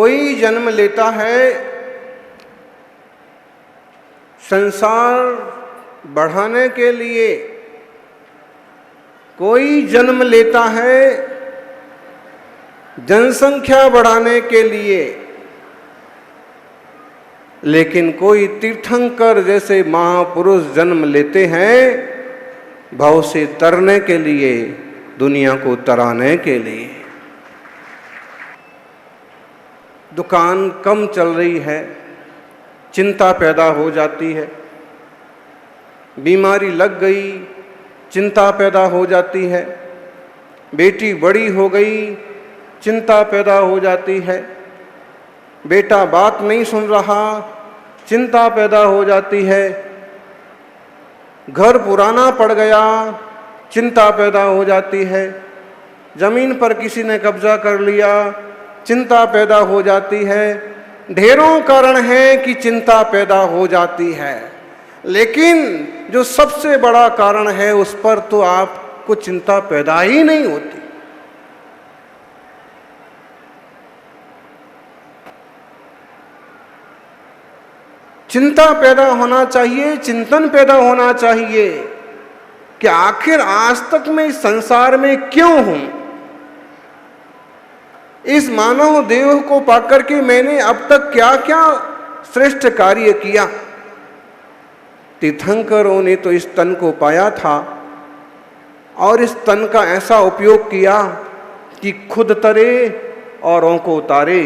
कोई जन्म लेता है संसार बढ़ाने के लिए, कोई जन्म लेता है जनसंख्या बढ़ाने के लिए, लेकिन कोई तीर्थंकर जैसे महापुरुष जन्म लेते हैं भव से तरने के लिए, दुनिया को तराने के लिए। दुकान कम चल रही है, चिंता पैदा हो जाती है। बीमारी लग गई, चिंता पैदा हो जाती है। बेटी बड़ी हो गई, चिंता पैदा हो जाती है। बेटा बात नहीं सुन रहा, चिंता पैदा हो जाती है। घर पुराना पड़ गया, चिंता पैदा हो जाती है। जमीन पर किसी ने कब्जा कर लिया, चिंता पैदा हो जाती है। ढेरों कारण है कि चिंता पैदा हो जाती है, लेकिन जो सबसे बड़ा कारण है उस पर तो आपको चिंता पैदा ही नहीं होती। चिंता पैदा होना चाहिए, चिंतन पैदा होना चाहिए कि आखिर आज तक मैं इस संसार में क्यों हूं। इस मानव देह को पाकर के मैंने अब तक क्या क्या श्रेष्ठ कार्य किया। तीर्थंकरों ने तो इस तन को पाया था और इस तन का ऐसा उपयोग किया कि खुद तरे औरों को उतारे।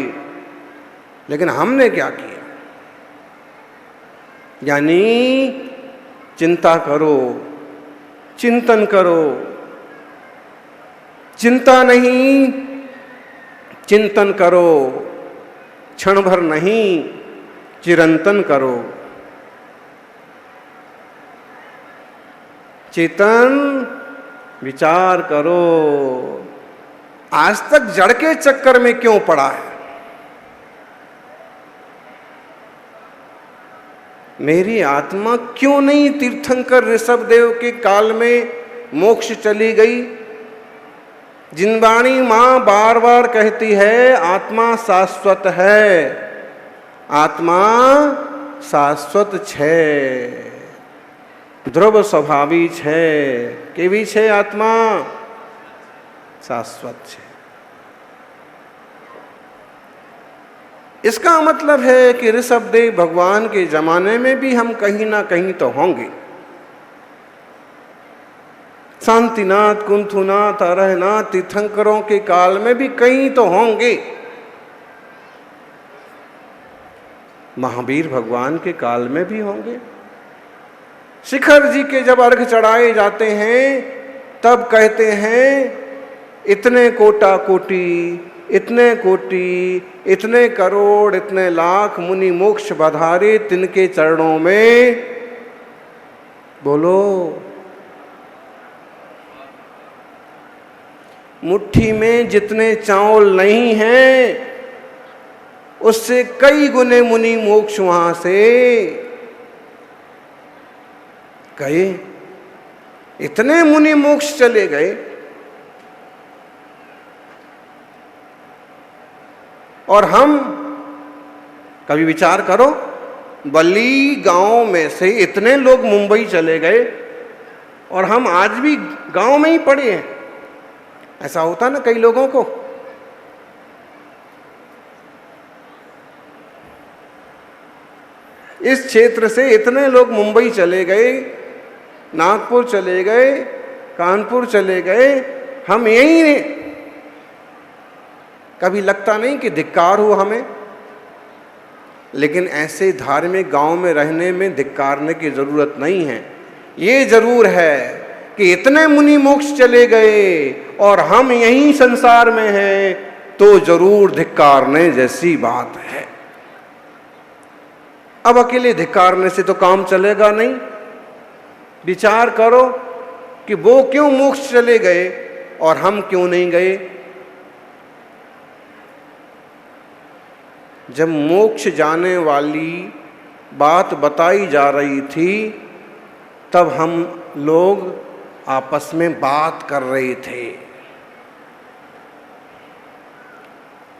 लेकिन हमने क्या किया? यानी चिंता करो, चिंतन करो। चिंता नहीं, चिंतन करो। क्षण भर नहीं, चिरंतन करो। चेतन विचार करो, आज तक जड़ के चक्कर में क्यों पड़ा है? मेरी आत्मा क्यों नहीं तीर्थंकर ऋषभदेव के काल में मोक्ष चली गई? जिनवाणी मां बार बार कहती है आत्मा शाश्वत है, आत्मा शाश्वत छे, ध्रुव स्वभावी छे। केवी छे आत्मा? शाश्वत छे। इसका मतलब है कि ऋषभदेव भगवान के जमाने में भी हम कहीं ना कहीं तो होंगे। शांतिनाथ, कुंथुनाथ, अरहनाथ, तीर्थंकरों के काल में भी कहीं तो होंगे। महावीर भगवान के काल में भी होंगे। शिखर जी के जब अर्घ चढ़ाए जाते हैं तब कहते हैं इतने कोटा कोटि, इतने कोटि, इतने करोड़, इतने लाख मुनि मोक्ष बधारे तिनके चरणों में। बोलो, मुट्ठी में जितने चावल नहीं हैं उससे कई गुने मुनि मोक्ष वहां से गए। इतने मुनि मोक्ष चले गए। और हम कभी विचार करो, बल्ली गांव में से इतने लोग मुंबई चले गए और हम आज भी गांव में ही पड़े हैं। ऐसा होता ना कई लोगों को। इस क्षेत्र से इतने लोग मुंबई चले गए, नागपुर चले गए, कानपुर चले गए, हम यही हैं। कभी लगता नहीं कि धिक्कार हो हमें? लेकिन ऐसे धार्मिक गांव में रहने में धिक्कारने की जरूरत नहीं है। ये जरूर है कि इतने मुनि मोक्ष चले गए और हम यहीं संसार में हैं, तो जरूर धिक्कारने जैसी बात है। अब अकेले धिक्कारने से तो काम चलेगा नहीं। विचार करो कि वो क्यों मोक्ष चले गए और हम क्यों नहीं गए। जब मोक्ष जाने वाली बात बताई जा रही थी तब हम लोग आपस में बात कर रहे थे।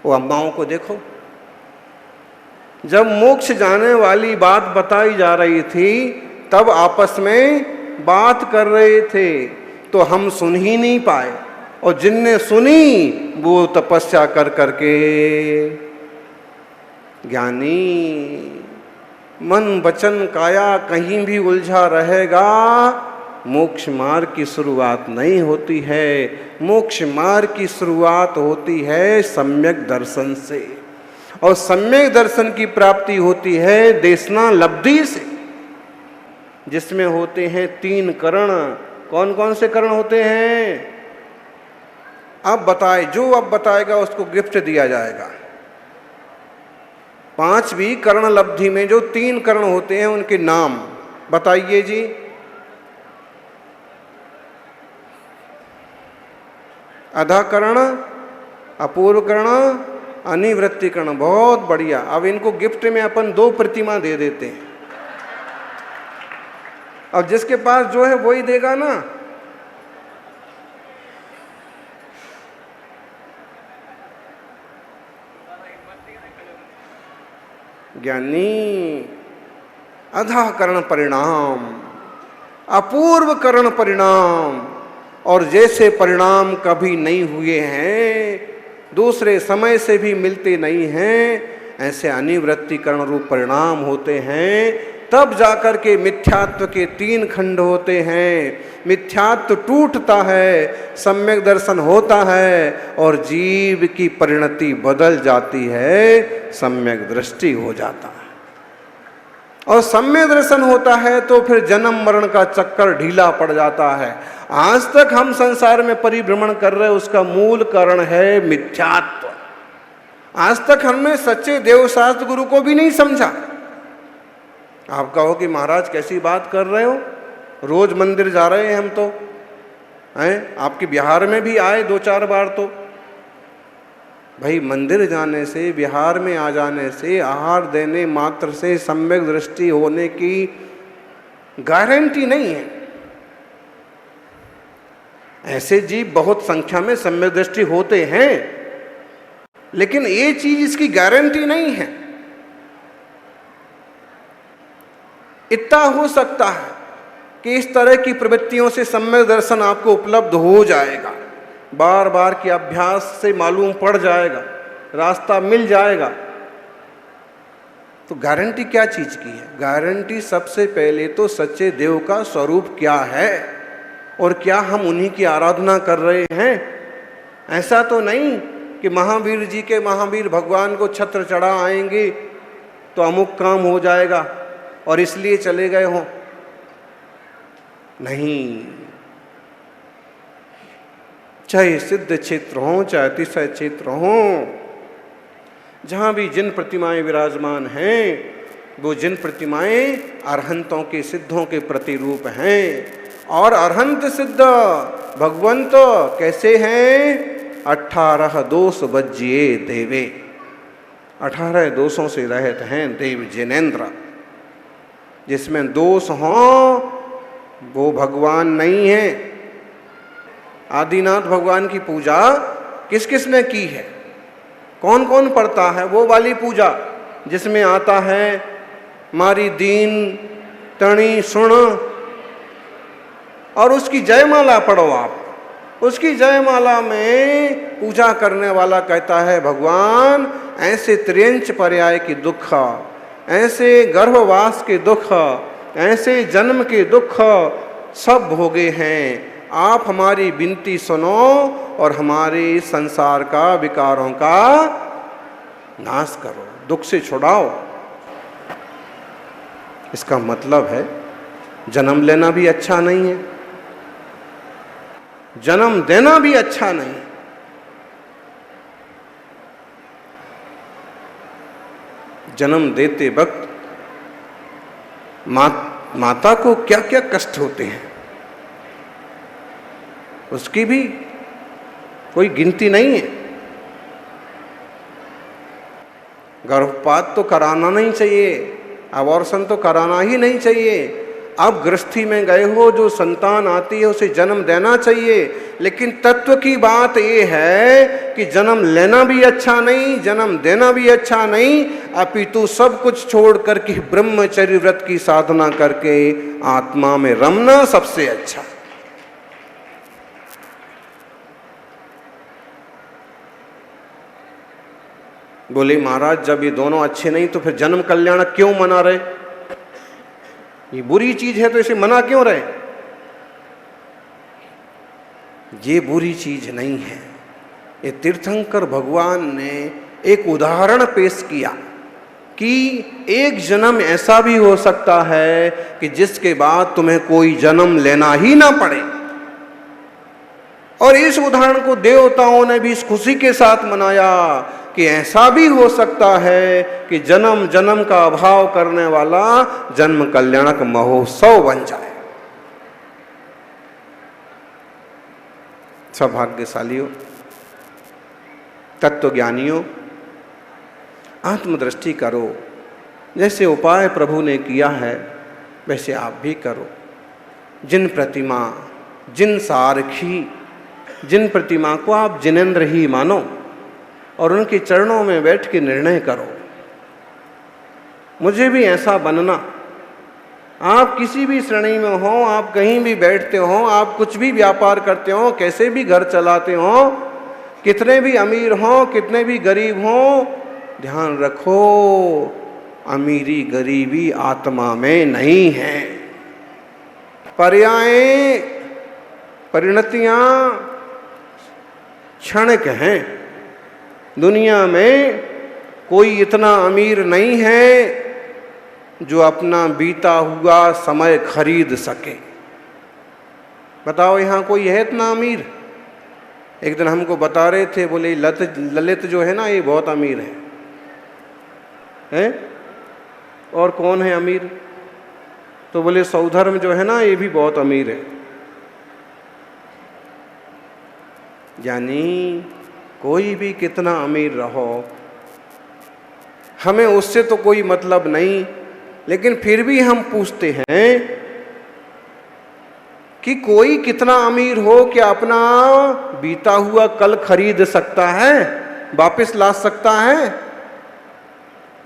वो अम्माओं को देखो, जब मोक्ष जाने वाली बात बताई जा रही थी तब आपस में बात कर रहे थे, तो हम सुन ही नहीं पाए, और जिनने सुनी वो तपस्या कर करके ज्ञानी। मन वचन काया कहीं भी उलझा रहेगा, मोक्ष मार्ग की शुरुआत नहीं होती है। मोक्ष मार्ग की शुरुआत होती है सम्यक दर्शन से, और सम्यक दर्शन की प्राप्ति होती है देशना लब्धि से, जिसमें होते हैं 3 करण। कौन कौन से करण होते हैं? अब बताए, जो अब बताएगा उसको गिफ्ट दिया जाएगा। 5वीं करण लब्धि में जो 3 करण होते हैं उनके नाम बताइए जी। अधाकरण, अपूर्वकरण, अनिवृत्तिकरण। बहुत बढ़िया। अब इनको गिफ्ट में अपन 2 प्रतिमा दे देते हैं। अब जिसके पास जो है वही देगा ना। ज्ञानी अधाकरण परिणाम, अपूर्व करण परिणाम, और जैसे परिणाम कभी नहीं हुए हैं, दूसरे समय से भी मिलते नहीं हैं, ऐसे अनिवृत्तिकरण रूप परिणाम होते हैं। तब जाकर के मिथ्यात्व के 3 खंड होते हैं। मिथ्यात्व टूटता है, सम्यक दर्शन होता है, और जीव की परिणति बदल जाती है, सम्यक दृष्टि हो जाता है। और सम्यक दर्शन होता है तो फिर जन्म मरण का चक्कर ढीला पड़ जाता है। आज तक हम संसार में परिभ्रमण कर रहे हैं, उसका मूल कारण है मिथ्यात्व। आज तक हमने सच्चे देवशास्त्र गुरु को भी नहीं समझा। आप कहो कि महाराज कैसी बात कर रहे हो, रोज मंदिर जा रहे हैं हम तो, हैं? आपके बिहार में भी आए 2-4 बार। तो भाई मंदिर जाने से, बिहार में आ जाने से, आहार देने मात्र से सम्यक दृष्टि होने की गारंटी नहीं है। ऐसे जीव बहुत संख्या में सम्यक दृष्टि होते हैं, लेकिन ये चीज इसकी गारंटी नहीं है। इतना हो सकता है कि इस तरह की प्रवृत्तियों से सम्यक दर्शन आपको उपलब्ध हो जाएगा, बार बार के अभ्यास से मालूम पड़ जाएगा, रास्ता मिल जाएगा। तो गारंटी क्या चीज की है? गारंटी सबसे पहले तो सच्चे देव का स्वरूप क्या है, और क्या हम उन्हीं की आराधना कर रहे हैं। ऐसा तो नहीं कि महावीर जी के महावीर भगवान को छत्र चढ़ा आएंगे तो अमुक काम हो जाएगा और इसलिए चले गए हों। नहीं, चाहे सिद्ध क्षेत्र हो, चाहे अतिशय क्षेत्र हो, जहाँ भी जिन प्रतिमाएं विराजमान हैं, वो जिन प्रतिमाएं अरहंतों के, सिद्धों के प्रतिरूप हैं। और अरहंत सिद्ध भगवंत कैसे हैं? 18 दोष बज्जिए देवे। 18 दोषों से रहित हैं देव जिनेन्द्र। जिसमें दोष हों वो भगवान नहीं है। आदिनाथ भगवान की पूजा किस किस ने की है? कौन कौन पढ़ता है वो वाली पूजा जिसमें आता है मारी दीन तणी सुण, और उसकी जयमाला पढ़ो आप। उसकी जयमाला में पूजा करने वाला कहता है भगवान ऐसे त्रियंच पर्याय की दुख, ऐसे गर्भवास के दुख, ऐसे जन्म के दुख सब भोगे हैं, आप हमारी विनती सुनो और हमारे संसार का विकारों का नाश करो, दुख से छुड़ाओ। इसका मतलब है जन्म लेना भी अच्छा नहीं है, जन्म देना भी अच्छा नहीं। जन्म देते वक्त माता को क्या क्या कष्ट होते हैं उसकी भी कोई गिनती नहीं है। गर्भपात तो कराना नहीं चाहिए, अबॉर्शन तो कराना ही नहीं चाहिए। अब गृहस्थी में गए हो, जो संतान आती है उसे जन्म देना चाहिए, लेकिन तत्व की बात ये है कि जन्म लेना भी अच्छा नहीं, जन्म देना भी अच्छा नहीं, अपितु सब कुछ छोड़ करके ब्रह्मचर्य व्रत की साधना करके आत्मा में रमना सबसे अच्छा। बोले महाराज जब ये दोनों अच्छे नहीं तो फिर जन्म कल्याण क्यों मना रहे? ये बुरी चीज है तो इसे मना क्यों रहे? ये बुरी चीज नहीं है। ये तीर्थंकर भगवान ने एक उदाहरण पेश किया कि एक जन्म ऐसा भी हो सकता है कि जिसके बाद तुम्हें कोई जन्म लेना ही ना पड़े। और इस उदाहरण को देवताओं ने भी इस खुशी के साथ मनाया कि ऐसा भी हो सकता है कि जन्म जन्म का अभाव करने वाला जन्म कल्याणक महोत्सव बन जाए। सौभाग्यशालियों, तत्वज्ञानियों, आत्मदृष्टि करो। जैसे उपाय प्रभु ने किया है वैसे आप भी करो। जिन प्रतिमा, जिन सारखी, जिन प्रतिमा को आप जिनेंद्र ही मानो और उनके चरणों में बैठ के निर्णय करो, मुझे भी ऐसा बनना। आप किसी भी श्रेणी में हो, आप कहीं भी बैठते हो, आप कुछ भी व्यापार करते हो, कैसे भी घर चलाते हो, कितने भी अमीर हो, कितने भी गरीब हो, ध्यान रखो अमीरी गरीबी आत्मा में नहीं है। पर्याय परिणतियां क्षणिक हैं। दुनिया में कोई इतना अमीर नहीं है जो अपना बीता हुआ समय खरीद सके। बताओ यहाँ कोई है इतना अमीर? एक दिन हमको बता रहे थे, बोले ललित जो है ना ये बहुत अमीर है? और कौन है अमीर? तो बोले सौधर्म जो है ना ये भी बहुत अमीर है। यानी कोई भी कितना अमीर रहो, हमें उससे तो कोई मतलब नहीं, लेकिन फिर भी हम पूछते हैं कि कोई कितना अमीर हो क्या अपना बीता हुआ कल खरीद सकता है, वापस ला सकता है?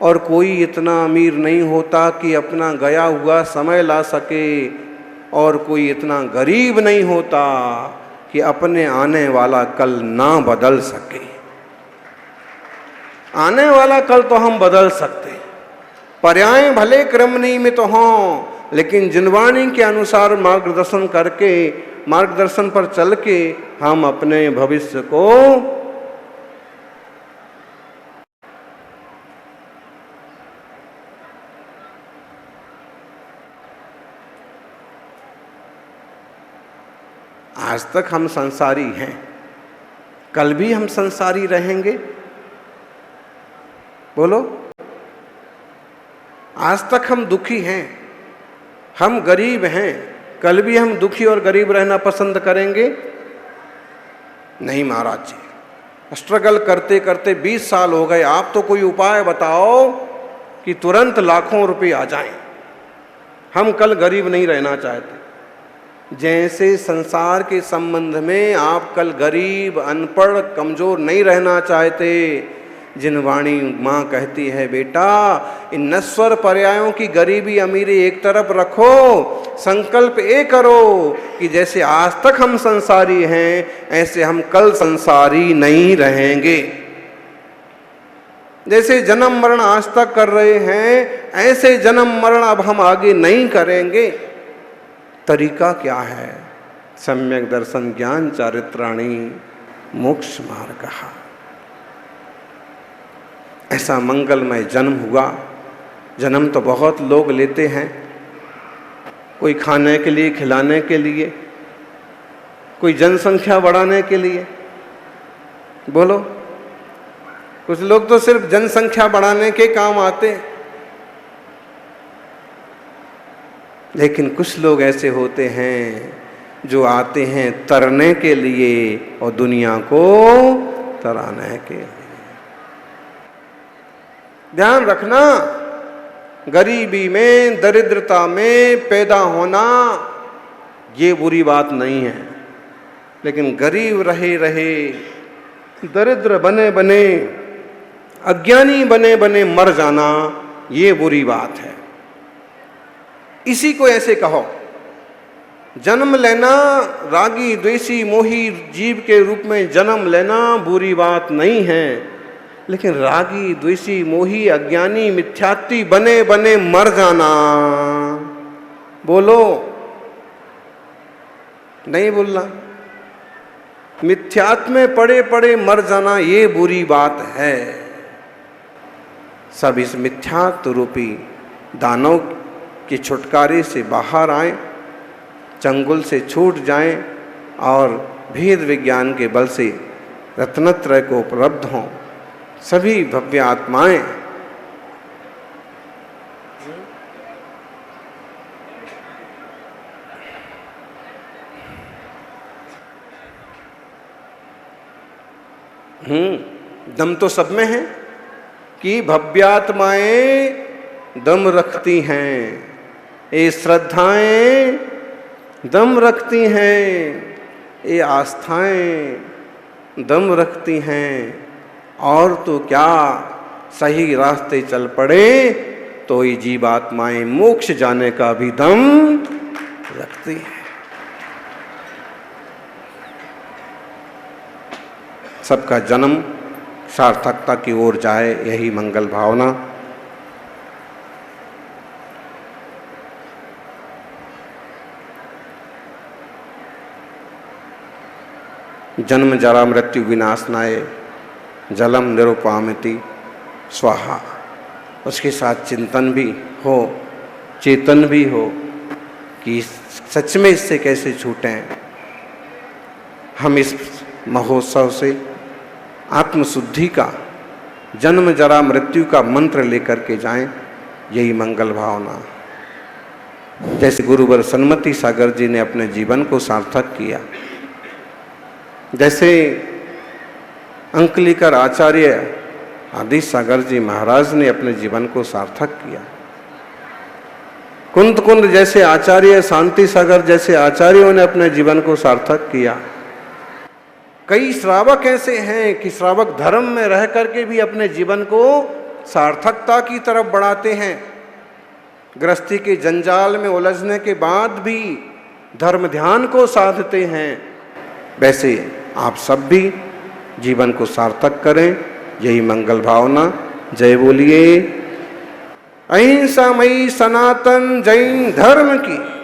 और कोई इतना अमीर नहीं होता कि अपना गया हुआ समय ला सके, और कोई इतना गरीब नहीं होता कि अपने आने वाला कल ना बदल सके। आने वाला कल तो हम बदल सकते, पर्याय भले क्रम नियमित तो हों, लेकिन जिनवाणी के अनुसार मार्गदर्शन करके, मार्गदर्शन पर चल के हम अपने भविष्य को आज तक हम संसारी हैं, कल भी हम संसारी रहेंगे। बोलो, आज तक हम दुखी हैं, हम गरीब हैं, कल भी हम दुखी और गरीब रहना पसंद करेंगे? नहीं महाराज जी, स्ट्रगल करते करते 20 साल हो गए, आप तो कोई उपाय बताओ कि तुरंत लाखों रुपए आ जाएं। हम कल गरीब नहीं रहना चाहते। जैसे संसार के संबंध में आप कल गरीब, अनपढ़, कमजोर नहीं रहना चाहते, जिनवाणी माँ कहती है बेटा इन नश्वर पर्यायों की गरीबी अमीरी एक तरफ रखो, संकल्प ये करो कि जैसे आज तक हम संसारी हैं ऐसे हम कल संसारी नहीं रहेंगे। जैसे जन्म मरण आज तक कर रहे हैं ऐसे जन्म मरण अब हम आगे नहीं करेंगे। तरीका क्या है? सम्यक दर्शन ज्ञान चारित्राणी मोक्ष मार्ग। ऐसा मंगलमय जन्म हुआ। जन्म तो बहुत लोग लेते हैं, कोई खाने के लिए, खिलाने के लिए, कोई जनसंख्या बढ़ाने के लिए। बोलो, कुछ लोग तो सिर्फ जनसंख्या बढ़ाने के काम आते हैं, लेकिन कुछ लोग ऐसे होते हैं जो आते हैं तरने के लिए और दुनिया को तराने के लिए। ध्यान रखना, गरीबी में, दरिद्रता में पैदा होना ये बुरी बात नहीं है, लेकिन गरीब रहे रहे, दरिद्र बने बने, अज्ञानी बने बने मर जाना ये बुरी बात है। इसी को ऐसे कहो, जन्म लेना, रागी द्वेषी मोही जीव के रूप में जन्म लेना बुरी बात नहीं है, लेकिन रागी द्वेषी मोही अज्ञानी मिथ्यात्वी बने बने मर जाना, बोलो, नहीं बोलना, मिथ्यात्व में पड़े पड़े मर जाना ये बुरी बात है। सब इस मिथ्यात्व रूपी दानव के छुटकारे से बाहर आए, चंगुल से छूट जाएं और भेद विज्ञान के बल से रत्नत्रय को उपलब्ध हों सभी भव्य आत्माएं। दम तो सब में है कि भव्यात्माएं दम रखती हैं, ये श्रद्धाएं दम रखती हैं, ये आस्थाएं दम रखती हैं, और तो क्या सही रास्ते चल पड़े तो ये जीवात्माएं मोक्ष जाने का भी दम रखती हैं। सबका जन्म सार्थकता की ओर जाए, यही मंगल भावना। जन्म जरा मृत्यु विनाशनाय जलम निरुपामिति स्वाहा। उसके साथ चिंतन भी हो, चेतन भी हो कि सच में इससे कैसे छूटें। हम इस महोत्सव से आत्मशुद्धि का, जन्म जरा मृत्यु का मंत्र लेकर के जाएं, यही मंगल भावना। जैसे गुरुवर सन्मति सागर जी ने अपने जीवन को सार्थक किया, जैसे अंकलिकर आचार्य आदि सागर जी महाराज ने अपने जीवन को सार्थक किया, कुंद कुंद जैसे आचार्य, शांति सागर जैसे आचार्यों ने अपने जीवन को सार्थक किया। कई श्रावक ऐसे हैं कि श्रावक धर्म में रह करके भी अपने जीवन को सार्थकता की तरफ बढ़ाते हैं। गृहस्थी के जंजाल में उलझने के बाद भी धर्म ध्यान को साधते हैं। वैसे आप सब भी जीवन को सार्थक करें, यही मंगल भावना। जय बोलिए अहिंसामयी सनातन जैन धर्म की।